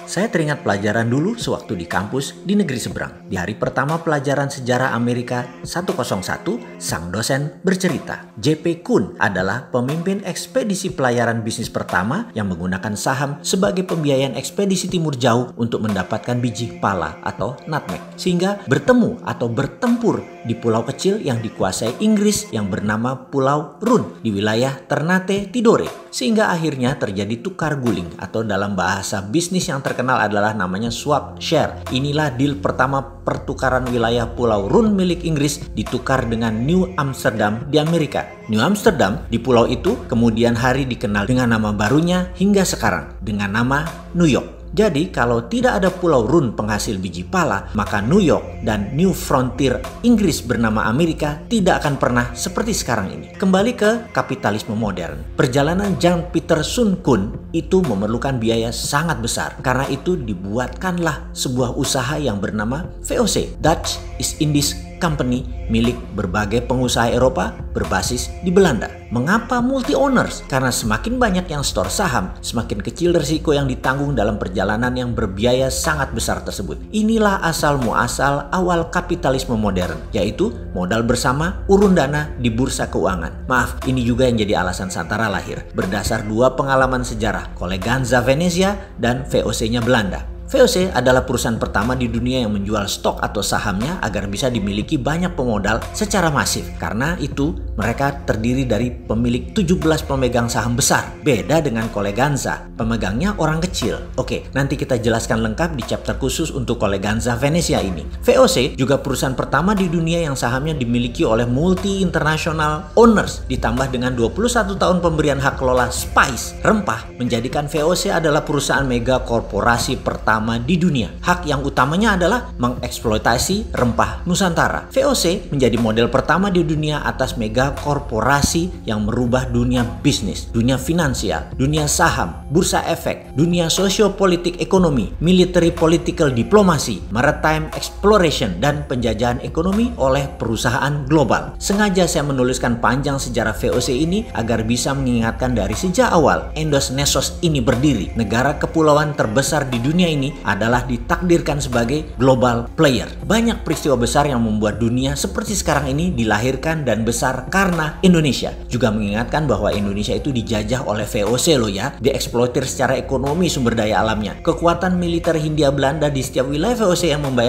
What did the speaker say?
Saya teringat pelajaran dulu sewaktu di kampus di negeri seberang. Di hari pertama pelajaran sejarah Amerika 101, sang dosen bercerita, J.P. Kuhn adalah pemimpin ekspedisi pelayaran bisnis pertama yang menggunakan saham sebagai pembiayaan ekspedisi timur jauh untuk mendapatkan biji pala atau nutmeg. Sehingga bertemu atau bertempur di pulau kecil yang dikuasai Inggris yang bernama Pulau Run di wilayah Ternate Tidore. Sehingga akhirnya terjadi tukar guling atau dalam bahasa bisnis yang terkenal adalah namanya swap share. Inilah deal pertama pertukaran wilayah Pulau Run milik Inggris ditukar dengan New Amsterdam di Amerika. New Amsterdam di pulau itu kemudian hari dikenal dengan nama barunya hingga sekarang dengan nama New York. Jadi kalau tidak ada Pulau Run penghasil biji pala, maka New York dan New Frontier Inggris bernama Amerika tidak akan pernah seperti sekarang ini. Kembali ke kapitalisme modern. Perjalanan Jan Pieter Soen Koen itu memerlukan biaya sangat besar. Karena itu dibuatkanlah sebuah usaha yang bernama VOC, Dutch East Indies Company, milik berbagai pengusaha Eropa berbasis di Belanda. Mengapa multi owners? Karena semakin banyak yang store saham, semakin kecil risiko yang ditanggung dalam perjalanan yang berbiaya sangat besar tersebut. Inilah asal muasal awal kapitalisme modern, yaitu modal bersama urun dana di bursa keuangan. Maaf, ini juga yang jadi alasan Santara lahir, berdasar dua pengalaman sejarah, Koleganza Venezia dan VOC-nya Belanda. VOC adalah perusahaan pertama di dunia yang menjual stok atau sahamnya agar bisa dimiliki banyak pemodal secara masif. Karena itu, mereka terdiri dari pemilik 17 pemegang saham besar. Beda dengan Koleganza, pemegangnya orang kecil. Oke, nanti kita jelaskan lengkap di chapter khusus untuk Koleganza Venezia ini. VOC juga perusahaan pertama di dunia yang sahamnya dimiliki oleh multi-international owners. Ditambah dengan 21 tahun pemberian hak kelola spice, rempah, menjadikan VOC adalah perusahaan mega korporasi pertama di dunia. Hak yang utamanya adalah mengeksploitasi rempah Nusantara. VOC menjadi model pertama di dunia atas mega korporasi yang merubah dunia bisnis, dunia finansial, dunia saham, bursa efek, dunia sosiopolitik ekonomi, military political diplomasi, maritime exploration, dan penjajahan ekonomi oleh perusahaan global. Sengaja saya menuliskan panjang sejarah VOC ini agar bisa mengingatkan dari sejak awal Endos Nesos ini berdiri. Negara kepulauan terbesar di dunia ini adalah ditakdirkan sebagai global player. Banyak peristiwa besar yang membuat dunia seperti sekarang ini dilahirkan dan besar karena Indonesia. Juga mengingatkan bahwa Indonesia itu dijajah oleh VOC loh ya, dieksploitir secara ekonomi sumber daya alamnya. Kekuatan militer Hindia Belanda di setiap wilayah VOC yang membayar